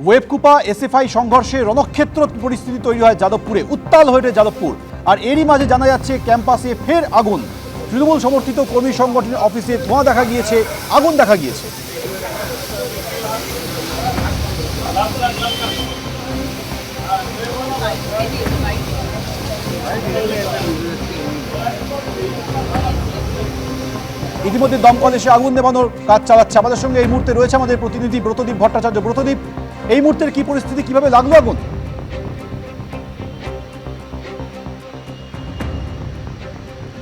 ওয়েবকুপা SFI সংঘর্ষে রণক্ষেত্র পরিস্থিতি তৈরি হয় যাদবপুরে, উত্তাল হয়ে ওঠে যাদবপুর। আর এরই মাঝে জানা যাচ্ছে ক্যাম্পাসে ফের আগুন। তৃণমূল সমর্থিত কর্মী সংগঠনের অফিসে ধোঁয়া দেখা গিয়েছে, আগুন দেখা গিয়েছে। ইতিমধ্যে দমকল এসে আগুন নেভানোর কাজ চালাচ্ছে। আমাদের সঙ্গে এই মুহূর্তে রয়েছে আমাদের প্রতিনিধি ব্রতদীপ ভট্টাচার্য। ব্রতদীপ, এই মুহূর্তের কি পরিস্থিতি, কিভাবে লাগলো আগুন?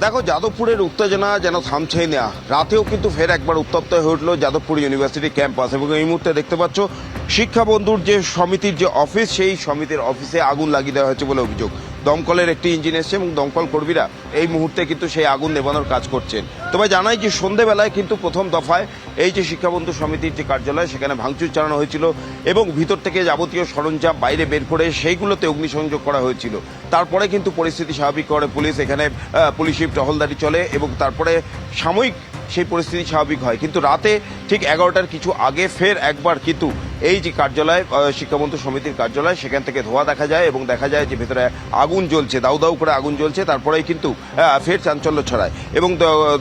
দেখো, যাদবপুরের উত্তেজনা যেন থামছেই না। রাতেও কিন্তু ফের একবার উত্তপ্ত হয়ে উঠলো যাদবপুর ইউনিভার্সিটি ক্যাম্পাস। এবং এই মুহূর্তে দেখতে পাচ্ছ শিক্ষা বন্ধুর যে সমিতির যে অফিস, সেই সমিতির অফিসে আগুন লাগিয়ে দেওয়া হয়েছে বলে অভিযোগ। দমকলের একটি ইঞ্জিন এসছে এবং দমকল কর্মীরা এই মুহূর্তে কিন্তু সেই আগুন নেভানোর কাজ করছেন। তবে জানাই যে সন্ধেবেলায় কিন্তু প্রথম দফায় এই যে শিক্ষাবন্ধু সমিতির যে কার্যালয়, সেখানে ভাঙচুর চালানো হয়েছিল এবং ভিতর থেকে যাবতীয় সরঞ্জাম বাইরে বের করে সেইগুলোতে অগ্নিসংযোগ করা হয়েছিল। তারপরে কিন্তু পরিস্থিতি স্বাভাবিক করে পুলিশ, এখানে পুলিশি টহলদারি চলে এবং তারপরে সাময়িক সেই পরিস্থিতি স্বাভাবিক হয়। কিন্তু রাতে ঠিক 11টার কিছু আগে ফের একবার কিন্তু এই যে কার্যালয়, শিক্ষাবন্ধু সমিতির কার্যালয়, সেখান থেকে ধোঁয়া দেখা যায় এবং দেখা যায় যে ভেতরে আগুন জ্বলছে, দাউ দাউ করে আগুন জ্বলছে। তারপরেই কিন্তু ফের চাঞ্চল্য ছড়ায় এবং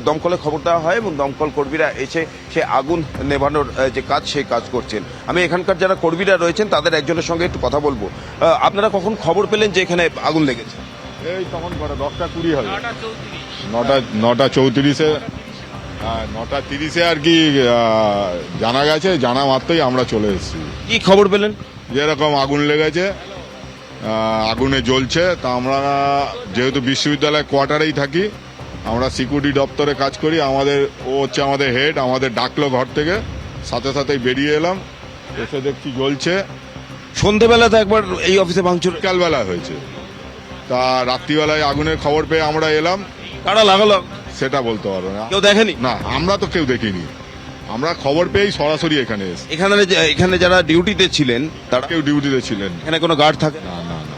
দমকলে খবর দেওয়া হয় এবং দমকল কর্মীরা এসে সে আগুন নেভানোর যে কাজ, সেই কাজ করছেন। আমি এখানকার যারা কর্মীরা রয়েছেন তাদের একজনের সঙ্গে একটু কথা বলবো। আপনারা কখন খবর পেলেন যে এখানে আগুন লেগেছে? এই তখন 10:20 হবে, 9:34-এ 9:30-এ আর কি জানা গেছে। জানা মাত্রই আমরা চলে এসেছি। কি খবর পেলেন? যেরকম আগুন লেগেছে, আগুনে জ্বলছে। তা আমরা যেহেতু বিশ্ববিদ্যালয় কোয়ার্টারেই থাকি, আমরা সিকিউরিটি দপ্তরে কাজ করি। ও হচ্ছে আমাদের হেড, আমাদের ডাকলো ঘর থেকে, সাথে সাথেই বেরিয়ে এলাম, এসে দেখছি জ্বলছে। সন্ধেবেলা তো একবার এই অফিসে ভাঙচুর, বিকালবেলা হয়েছে। তা রাত্রিবেলায় আগুনের খবর পেয়ে আমরা এলাম। কারা লাগালো সেটা বলতে পারবো না, কেউ দেখেনি। না, আমরা তো কেউ দেখিনি। আমরা খবর পেয়েই সরাসরি এখানে এসে। এখানে যারা ডিউটিতে ছিলেন তারা কেউ ডিউটিতে ছিলেন? এখানে কোনো গার্ড থাকে না না না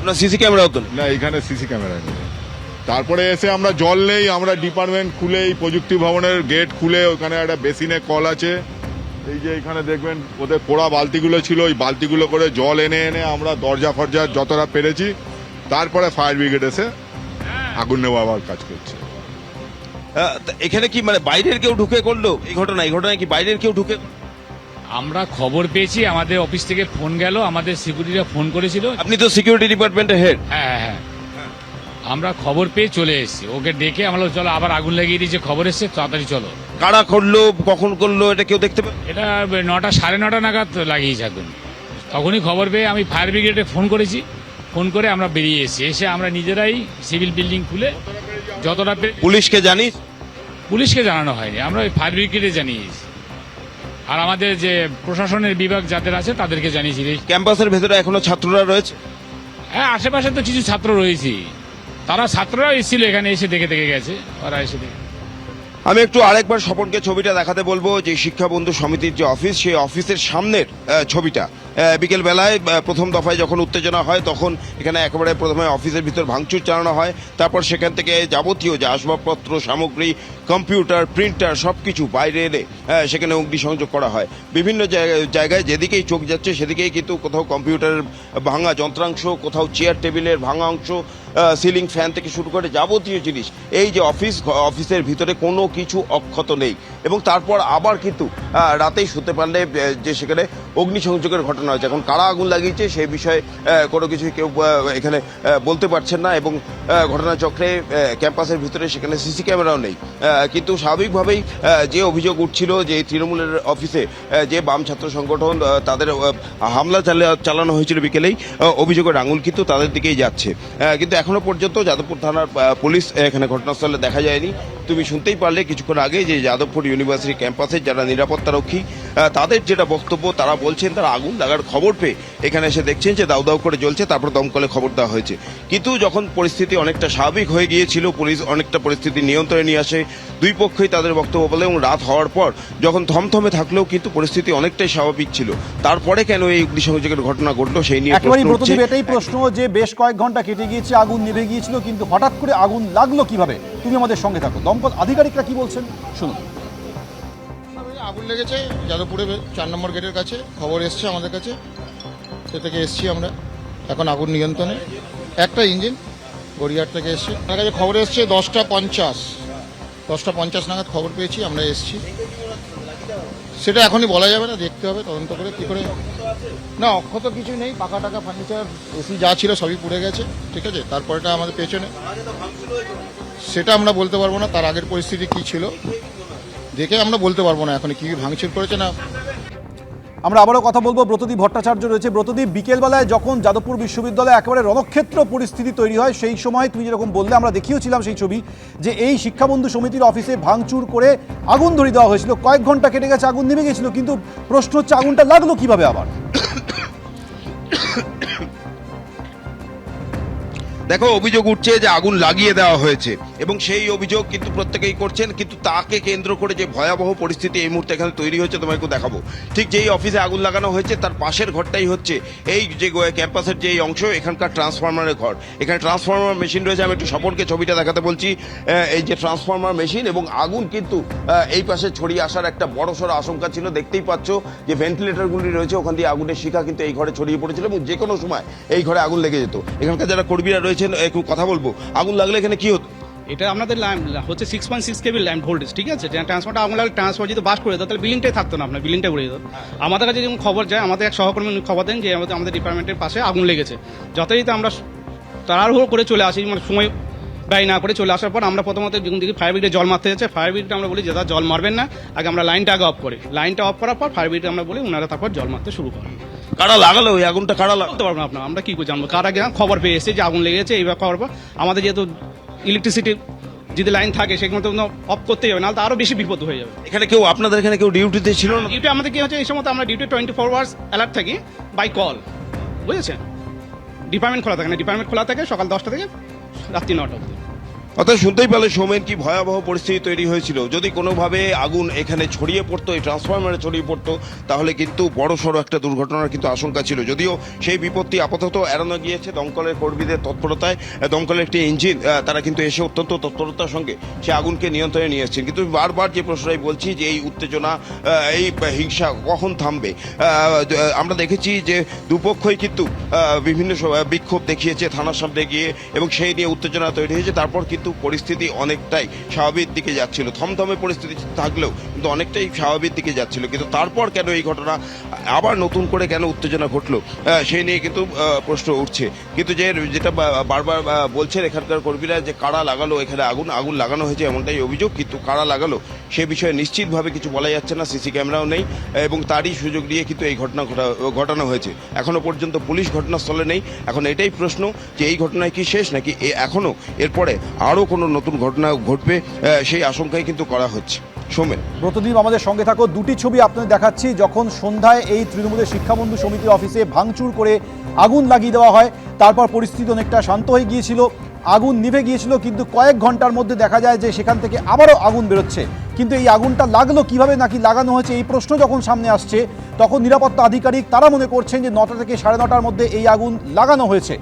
না, সিসি ক্যামেরাও তো না, এখানে সিসি ক্যামেরা নেই। তারপরে এসে আমরা জল নেই, আমরা ডিপার্টমেন্ট খুলে এই প্রযুক্তি ভবনের গেট খুলে, ওখানে একটা বেসিনে কল আছে, এই যে এখানে দেখবেন ওদের পোড়া বালতিগুলো ছিল, ওই বালতিগুলো করে জল এনে এনে আমরা দরজা ফরজা যতটা পেরেছি। তারপরে ফায়ার ব্রিগেড এসে আগুন নেওয়ার কাজ করছে। এখানে কি মানে বাইরের কেউ ঢুকে করলো এই ঘটনায় কি বাইরের কেউ ঢুকে? আমরা খবর পেয়েছি, আমাদের অফিস থেকে ফোন গেল, আমাদের সিকিউরিটিরা ফোন করেছিল। আপনি তো সিকিউরিটি ডিপার্টমেন্টের হেড। হ্যাঁ হ্যাঁ, আমরা খবর পেয়ে চলে এসেছি। ওকে ডেকে আমরা চলো, আবার আগুন লাগিয়ে দিয়েছে, খবর এসছে, তাড়াতাড়ি চলো। কারা করলো, কখন করলো, এটা কেউ দেখতে পাবে? এটা 9টা, 9:30 নাগাদ লাগিয়েছে আগুন। তখনই খবর পেয়ে আমি ফায়ার ব্রিগেডে ফোন করেছি, ফোন করে আমরা বেরিয়ে এসেছি। এসে আমরা নিজেরাই সিভিল বিল্ডিং খুলে যতটা পুলিশকে জানিস? পুলিশকে জানানো হয়নি, আমরা ওই ফায়ার ব্রিগেডে জানিয়েছি। আর আমাদের যে প্রশাসনের বিভাগ যাদের আছে তাদেরকে জানিয়েছি। ক্যাম্পাসের ভেতরে এখনো ছাত্ররা রয়েছে? হ্যাঁ, আশেপাশে তো কিছু ছাত্র রয়েছে, তারা ছাত্ররাও এসেছিল, এখানে এসে দেখে গেছে, ওরা এসে দেখে। আমি একটু আরেকবার স্বপনকে ছবিটা দেখাতে বলবো, যে শিক্ষা বন্ধু সমিতির যে অফিস, সেই অফিসের সামনের ছবিটা। বিকেল বেলায় প্রথম দফায় যখন উত্তেজনা হয়, তখন এখানে একেবারে প্রথমে অফিসের ভিতর ভাঙচুর চালানো হয়। তারপর সেখান থেকে যাবতীয় যে আসবাবপত্র, সামগ্রী, কম্পিউটার, প্রিন্টার, সবকিছু বাইরে এনে সেখানে অগ্নিসংযোগ করা হয়। বিভিন্ন জায়গায় যেদিকেই চোখ যাচ্ছে সেদিকেই কিন্তু কোথাও কম্পিউটারের ভাঙা যন্ত্রাংশ, কোথাও চেয়ার টেবিলের ভাঙা অংশ, সিলিং ফ্যান থেকে শুরু করে যাবতীয় জিনিস। এই যে অফিসের ভিতরে কোনো কিছু অক্ষত নেই। এবং তারপর আবার কিন্তু রাতেই শুতে পারলে যে সেখানে অগ্নিসংযোগের ঘটনা হয়েছে। এখন কারা আগুন লাগিয়েছে সেই বিষয়ে কোনো কিছু কেউ এখানে বলতে পারছেন না। এবং ঘটনাচক্রে ক্যাম্পাসের ভিতরে সেখানে সিসি ক্যামেরাও নেই। কিন্তু স্বাভাবিকভাবেই যে অভিযোগ উঠছিল যে তৃণমূলের অফিসে যে বাম ছাত্র সংগঠন, তাদের হামলা চালানো হয়েছিল বিকেলেই, অভিযোগের আঙুল কিন্তু তাদের দিকেই যাচ্ছে। কিন্তু এখনো পর্যন্ত যাদবপুর থানার পুলিশ এখানে ঘটনাস্থলে দেখা যায়নি। তুমি শুনতেই পারলে কিছুক্ষণ আগে যে যাদবপুর ইউনিভার্সিটি ক্যাম্পাসে যারা নিরাপত্তারক্ষী, তাদের যেটা বক্তব্য, তারা বলছেন তারা আগুন লাগার খবর পেয়ে এখানে এসে দেখছেন যে দাউ দাউ করে জ্বলছে। তারপর দমকলে খবর দেওয়া হয়েছে। কিন্তু যখন পরিস্থিতি অনেকটা স্বাভাবিক হয়ে গিয়েছিল, পুলিশ অনেকটা পরিস্থিতি নিয়ন্ত্রণে নিয়ে আসে। দুই পক্ষই তাদের বক্তব্য বলে এবং রাত হওয়ার পর যখন থমথমে থাকলেও কিন্তু পরিস্থিতি অনেকটাই স্বাভাবিক ছিল। তারপরে কেন এই অগ্নিসংযোগের ঘটনা ঘটলো সেই নিয়ে এটাই প্রশ্ন, যে বেশ কয়েক ঘন্টা কেটে গিয়েছে, আগুন নিভে গিয়েছিল, কিন্তু হঠাৎ করে আগুন লাগলো কিভাবে? তুমি আমাদের সঙ্গে থাকো। দমকল আধিকারিকরা কি বলছেন শুনুন। আগুন লেগেছে যাদবপুরে 4 নম্বর গেটের কাছে, খবর এসছে আমাদের কাছে। সে থেকে এসছি আমরা, এখন আগুন নিয়ন্ত্রণে। একটা ইঞ্জিন গড়িয়াহাট থেকে এসছে, আমার কাছে খবর এসছে 10টা 50 নাগাদ খবর পেয়েছি, আমরা এসছি। সেটা এখনই বলা যাবে না, দেখতে হবে তদন্ত করে কী করে। না, অক্ষত কিছু নেই, পাকা টাকা ফার্নিচার এসি যা ছিল সবই পুড়ে গেছে, ঠিক আছে। তারপরেটা আমাদের পেছনে, সেটা আমরা বলতে পারবো না, তার আগের পরিস্থিতি কী ছিল দেখে আমরা বলতে পারবো না এখন কী ভাঙচুর করেছে না। আমরা আবারও কথা বলবো, ব্রতদীপ ভট্টাচার্য রয়েছে। ব্রতদীপ, বিকেলবেলায় যখন যাদবপুর বিশ্ববিদ্যালয়ে একেবারে রণক্ষেত্র পরিস্থিতি তৈরি হয়, সেই সময় তুমি যেরকম বললে, আমরা দেখিয়েছিলাম সেই ছবি, যে এই শিক্ষাবন্ধু সমিতির অফিসে ভাঙচুর করে আগুন ধরিয়ে দেওয়া হয়েছিল। কয়েক ঘন্টা কেটে গেছে, আগুন নেমে গেছিল, কিন্তু প্রশ্ন হচ্ছে আগুনটা লাগলো কিভাবে আবার? দেখো, অভিযোগ উঠছে যে আগুন লাগিয়ে দেওয়া হয়েছে এবং সেই অভিযোগ কিন্তু প্রত্যেকেই করছেন, কিন্তু তাকে কেন্দ্র করে যে ভয়াবহ পরিস্থিতি এই মুহূর্তে এখানে তৈরি হয়েছে তোমাকে দেখাবো। ঠিক যেই অফিসে আগুন লাগানো হয়েছে তার পাশের ঘরটাই হচ্ছে এই যে ক্যাম্পাসের যে অংশ, এখানকার ট্রান্সফরমারের ঘর। এখানে ট্রান্সফরমার মেশিন রয়েছে, আমি একটু স্বপনকে ছবিটা দেখাতে বলছি। এই যে ট্রান্সফরমার মেশিন, এবং আগুন কিন্তু এই পাশে ছড়িয়ে আসার একটা বড়সড় আশঙ্কা ছিল। দেখতেই পাচ্ছ যে ভেন্টিলেটরগুলি রয়েছে, ওখান দিয়ে আগুনের শিখা কিন্তু এই ঘরে ছড়িয়ে পড়েছিল এবং যে কোনো সময় এই ঘরে আগুন লেগে যেত। এখানকার যারা কর্মীরা রয়েছেন একটু কথা বলবো, আগুন লাগলে এখানে কি হতো? এটা আপনাদের হচ্ছে 6.6 কেবি ল্যাম্প ভোল্টেজ, ঠিক আছে। ট্রান্সফারটা আগুন লাগলে ট্রান্সফার যদি বাস করে দিত তাহলে বিল্ডিংটাই থাকতো না, আপনার বিল্ডিংটা উড়ে যেত। আমাদের কাছে যেমন খবর যায়, আমাদের এক সহকর্মী খবর দেন যে আমাদের ডিপার্টমেন্টের পাশে আগুন লেগেছে। যথারীতি আমরা তাড়াহুড়ো করে চলে আসি, মানে সময় ব্যয় না করে চলে আসার পর আমরা প্রথমত যখন দেখি ফায়ার ব্রিগেডে জল মারতে যাচ্ছে, ফায়ার ব্রিগেডে আমরা বলি যে জল মারবেন না, আগে আমরা লাইনটা আগে অফ করি। লাইনটা অফ করার পর ফায়ার ব্রিগেডে আমরা বলি, ওনারা তারপর জল মারতে শুরু করেন। কারা লাগালো ওই আগুনটা? কারা লাগালো বলতে পারবো না আপনার, আমরা কি করে জানবো? কার আগে খবর পেয়ে এসে যে আগুন লেগেছে, এইবার খবর পর আমাদের যেহেতু ইলেকট্রিসিটি যদি লাইন থাকে সেখানে তো অফ করতেই হবে, নাহলে তো আরো বেশি বিপদ হয়ে যাবে। এখানে কেউ আপনাদের এখানে কেউ ডিউটিতে ছিল না? ডিউটি আমাদের কি হচ্ছে, এই সময় আমরা ডিউটি 24 আওয়ার্স অ্যালার্ট থাকি বাই কল, বুঝেছেন। ডিপার্টমেন্ট খোলা থাকে না, ডিপার্টমেন্ট খোলা থাকে সকাল 10টা থেকে রাত্রি 9টা অবধি। অর্থাৎ শুনতেই পেলে সৌমেন কি ভয়াবহ পরিস্থিতি তৈরি হয়েছিল। যদি কোনোভাবে আগুন এখানে ছড়িয়ে পড়তো, এই ট্রান্সফরমারে ছড়িয়ে পড়তো, তাহলে কিন্তু বড় সড়ো একটা দুর্ঘটনার কিন্তু আশঙ্কা ছিল। যদিও সেই বিপত্তি আপাতত এড়ানো গিয়েছে দমকলের কর্মীদের তৎপরতায়। দমকলের একটি ইঞ্জিন, তারা কিন্তু এসে অত্যন্ত তৎপরতার সঙ্গে সে আগুনকে নিয়ন্ত্রণে নিয়ে এসেছেন। কিন্তু বারবার যে প্রশ্নটাই বলছি যে এই উত্তেজনা, এই হিংসা কখন থামবে? আমরা দেখেছি যে দুপক্ষই কিন্তু বিভিন্ন বিক্ষোভ দেখিয়েছে থানার সামনে গিয়ে, এবং সেই নিয়ে উত্তেজনা তৈরি হয়েছে। তারপর কিন্তু পরিস্থিতি অনেকটাই স্বাভাবিক দিকে যাচ্ছিল, থমথমে পরিস্থিতি থাকলেও কিন্তু অনেকটাই স্বাভাবিক দিকে যাচ্ছিল। কিন্তু তারপর কেন এই ঘটনা আবার নতুন করে কেন উত্তেজনা ঘটলো, সেই নিয়ে কিন্তু প্রশ্ন উঠছে। কিন্তু যেটা বারবার বলছেন এখানকার কর্মীরা, যে কারা লাগালো এখানে আগুন লাগানো হয়েছে এমনটাই অভিযোগ, কিন্তু কারা লাগালো সে বিষয়ে নিশ্চিতভাবে কিছু বলা যাচ্ছে না। সিসি ক্যামেরাও নেই, এবং তারই সুযোগ নিয়ে কিন্তু এই ঘটনা ঘটানো হয়েছে। এখনো পর্যন্ত পুলিশ ঘটনাস্থলে নেই। এখন এটাই প্রশ্ন যে এই ঘটনায় কি শেষ, নাকি এখনো এরপরে আরও কোনো নতুন ঘটনা ঘটবে, সেই আশঙ্কাই কিন্তু করা হচ্ছে। সৌমেন, ব্রতদীপ, আমাদের সঙ্গে থাকো। দুটি ছবি আপনাদের দেখাচ্ছি। যখন সন্ধ্যায় এই তৃণমূলের শিক্ষাবন্ধু সমিতির অফিসে ভাঙচুর করে আগুন লাগিয়ে দেওয়া হয়, তারপর পরিস্থিতি অনেকটা শান্ত হয়ে গিয়েছিল, আগুন নিভে গিয়েছিল, কিন্তু কয়েক ঘন্টার মধ্যে দেখা যায় যে সেখান থেকে আবারও আগুন বেরোচ্ছে। কিন্তু এই আগুনটা লাগলো কিভাবে, নাকি লাগানো হয়েছে, এই প্রশ্ন যখন সামনে আসছে, তখন নিরাপত্তা আধিকারিক তারা মনে করছেন যে 9টা থেকে 9:30টার মধ্যে এই আগুন লাগানো হয়েছে।